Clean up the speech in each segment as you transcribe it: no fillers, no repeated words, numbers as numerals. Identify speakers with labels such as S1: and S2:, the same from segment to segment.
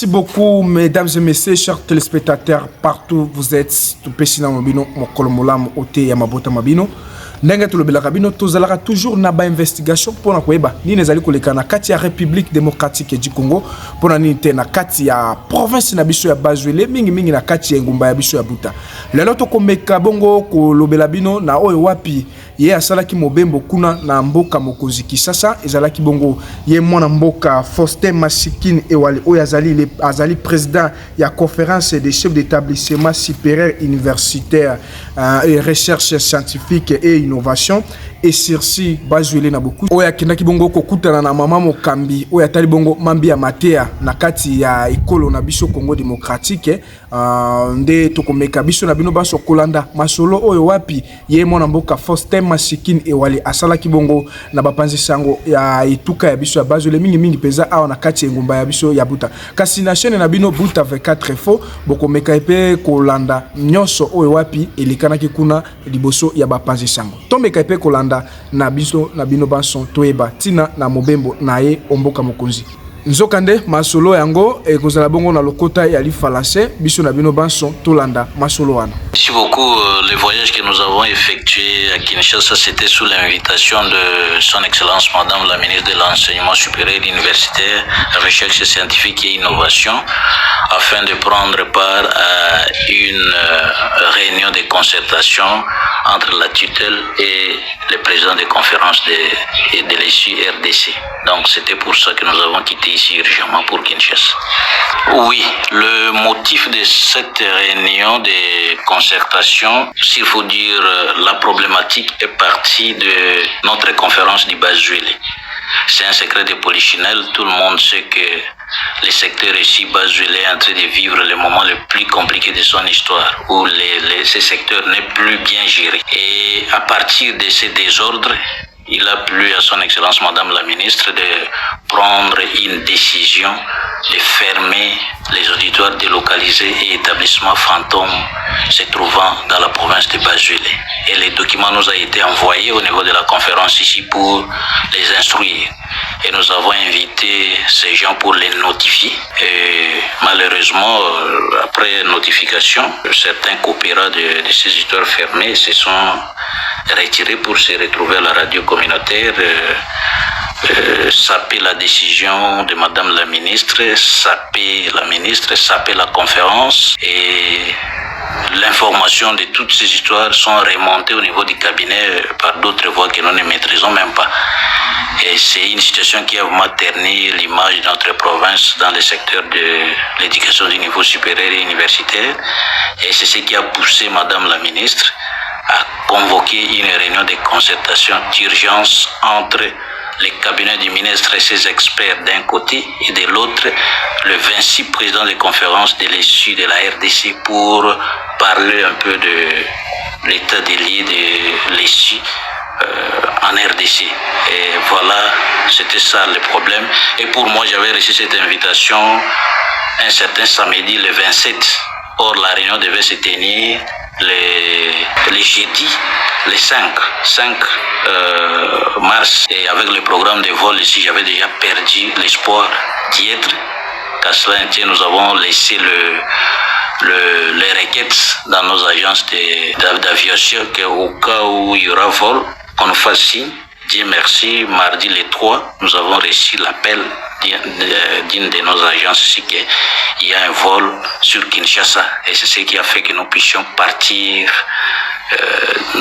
S1: Merci beaucoup, mesdames et messieurs, chers téléspectateurs, partout où vous êtes. Tout petit na mabino, mokolomola, ote ya mabota mabino. Ndenge tolobelaka bino tozalaka toujours na ba investigation pona koyeba nini ezali koleka na kati ya République démocratique du Congo pona nini te na kati ya province na biso ya Bazwele mingi na kati ya ngumba ya biso ya Buta. Lelo tokomeka bongo kolobela bino na oyo wapi ye asalaki mobembo kuna na mboka mokonzi Kisasa ezalaki bongo ye mwana mboka Faustin Masikini Ewale oyo azali président ya conférence des chefs d'établissement supérieur universitaire et recherche scientifique et innovation et sursi Bazwele na beaucoup oya kindaki bongo kokutana na mama mokambi oya tali bongo mambi ya matea na kati ya ekolo na biso Congo démocratique nde tokomeka biso na bino baso kolanda masolo oyo wapi ye mwana mboka Faustin Masikini Ewale asalaki bongo na bapanzi sango ya etuka ya biso ya Bazwele mingi peza awa na kati ya ngumba ya biso ya Buta kasi na chaîne na bino Buta 24 Info bokomeka epe kolanda nyonso oyo wapi elikanaki kuna liboso ya bapanzi sango tomeka epe kolanda na biso na bino banson toeba tina na mobembo na ye omboka mokonzi nzokande masolo yango ekozala bongo na lokota ya lifalase biso na bino banson tolanda masolo wana.
S2: Merci beaucoup. Le voyage que nous avons effectué à Kinshasa, c'était sous l'invitation de son Excellence Madame la ministre de l'Enseignement supérieur universitaire, Recherche scientifique et innovation, afin de prendre part à une réunion de concertation entre la tutelle et le président des conférences de l'ESU RDC. Donc c'était pour ça que nous avons quitté ici urgemment pour Kinshasa. Oui, le motif de cette réunion de concertation, s'il faut dire, la problématique est partie de notre conférence du Bazwele. C'est un secret de polichinelle, tout le monde sait que le secteur ici, Bazwele, est en train de vivre le moment le plus compliqué de son histoire, où ce secteur n'est plus bien géré. Et à partir de ces désordres, il a plu à son Excellence Madame la Ministre de prendre une décision de fermer les auditoires délocalisés et établissements fantômes se trouvant dans la province de Bazwele. Et les documents nous ont été envoyés au niveau de la conférence ici pour les instruire. Et nous avons invité ces gens pour les notifier. Et malheureusement, après notification, certains coopérants de ces auditoires fermés se sont retirés pour se retrouver à la radio communautaire, saper la décision de Madame la ministre, saper la ministre, saper la conférence, et l'information de toutes ces histoires sont remontées au niveau du cabinet par d'autres voies que nous ne maîtrisons même pas. Et c'est une situation qui a vraiment terni l'image de notre province dans le secteur de l'éducation du niveau supérieur et universitaire. Et c'est ce qui a poussé Madame la ministre à convoquer une réunion de concertation d'urgence entre les cabinets du ministre et ses experts d'un côté et de l'autre, le 26 président des conférences de l'ESU de la RDC pour parler un peu de l'état des lieux de l'ESU en RDC. Et voilà, c'était ça le problème. Et pour moi, j'avais reçu cette invitation un certain samedi, le 27. Or, la réunion devait se tenir les jeudi, le 5 mars. Et avec le programme de vol ici, j'avais déjà perdu l'espoir d'y être. Qu'à cela était, nous avons laissé les requêtes dans nos agences d'aviation qu'au cas où il y aura vol, qu'on nous fasse signe. Dieu merci, mardi le 3, nous avons reçu l'appel d'une de nos agences ici qu'il y a un vol sur Kinshasa. Et c'est ce qui a fait que nous puissions partir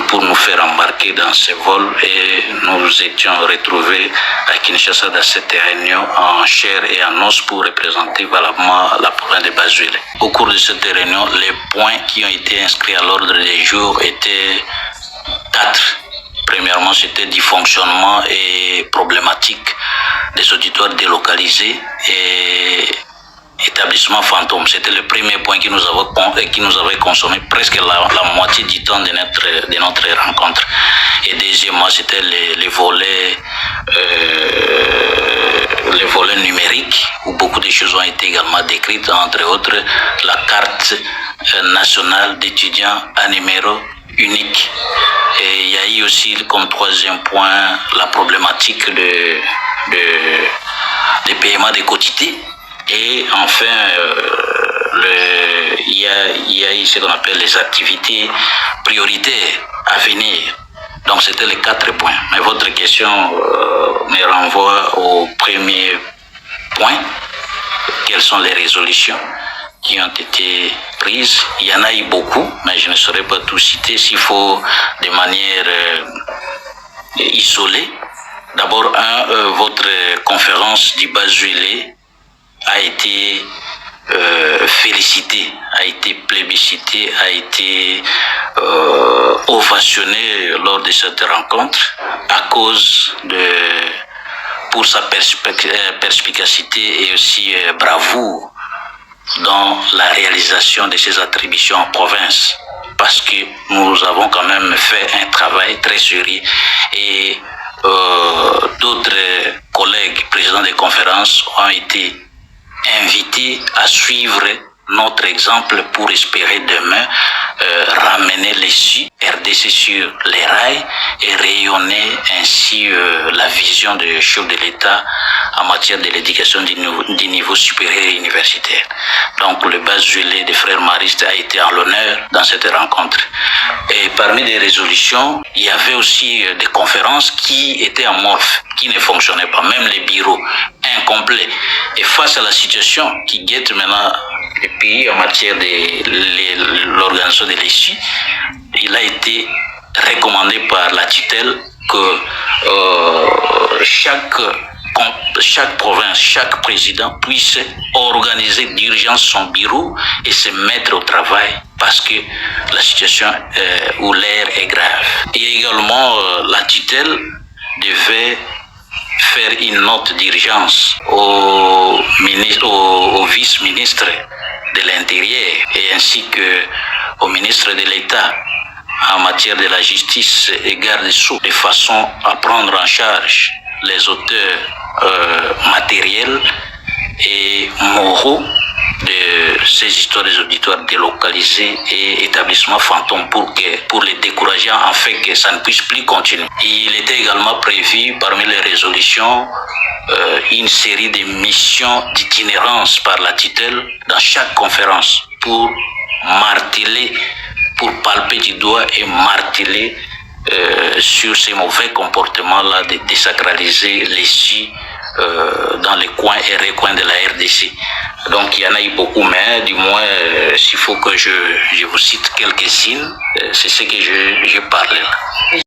S2: pour nous faire embarquer dans ce vol. Et nous étions retrouvés à Kinshasa dans cette réunion en chair et en os pour représenter valablement la province de Bazwele. Au cours de cette réunion, les points qui ont été inscrits à l'ordre du jour étaient 4. Premièrement, c'était du fonctionnement et problématique des auditoires délocalisés et établissements fantômes. C'était le premier point qui nous avait consommé presque la moitié du temps de notre rencontre. Et deuxièmement, c'était les volets numériques où beaucoup de choses ont été également décrites, entre autres la carte nationale d'étudiants à numéro unique. Et il y a eu aussi comme troisième point la problématique des paiements des quotités Et enfin, il y a eu ce qu'on appelle les activités prioritaires à venir. Donc c'était les 4 points. Mais votre question me renvoie au premier point. Quelles sont les résolutions qui ont été prises? Il y en a eu beaucoup, mais je ne saurais pas tout citer. S'il faut de manière isolée. D'abord, votre conférence du bas juillet a été félicitée, a été plébiscitée, a été ovationnée lors de cette rencontre à cause pour sa perspicacité et aussi bravoure dans la réalisation de ses attributions en province, parce que nous avons quand même fait un travail très sérieux et d'autres collègues présidents des conférences ont été invités à suivre notre exemple pour espérer demain ramener les RDC sur les rails et rayonner ainsi la vision du chef de l'État en matière de l'éducation du niveau supérieur et universitaire. Donc le bas juillet des frères maristes a été en l'honneur dans cette rencontre. Et parmi les résolutions, il y avait aussi des conférences qui étaient amorphes, qui ne fonctionnaient pas, même les bureaux incomplets. Et face à la situation qui guette maintenant le pays en matière de l'organisation de l'ESU, il a été recommandé par la tutelle que chaque province, chaque président puisse organiser d'urgence son bureau et se mettre au travail parce que la situation ou l'air est grave. Et également, la tutelle devait faire une note d'urgence au vice-ministre de l'Intérieur et ainsi qu'au ministre de l'État en matière de la justice et garde des Sceaux, de façon à prendre en charge les auteurs matériels et moraux de ces histoires des auditoires délocalisés et établissements fantômes pour les décourager afin que ça ne puisse plus continuer. Il était également prévu parmi les résolutions une série de missions d'itinérance par la tutelle dans chaque conférence pour marteler, pour palper du doigt et marteler sur ces mauvais comportements-là de désacraliser l'ESU dans les coins et recoins de la RDC. Donc il y en a eu beaucoup, mais du moins s'il faut que je vous cite quelques-unes, c'est ce que je parlais là.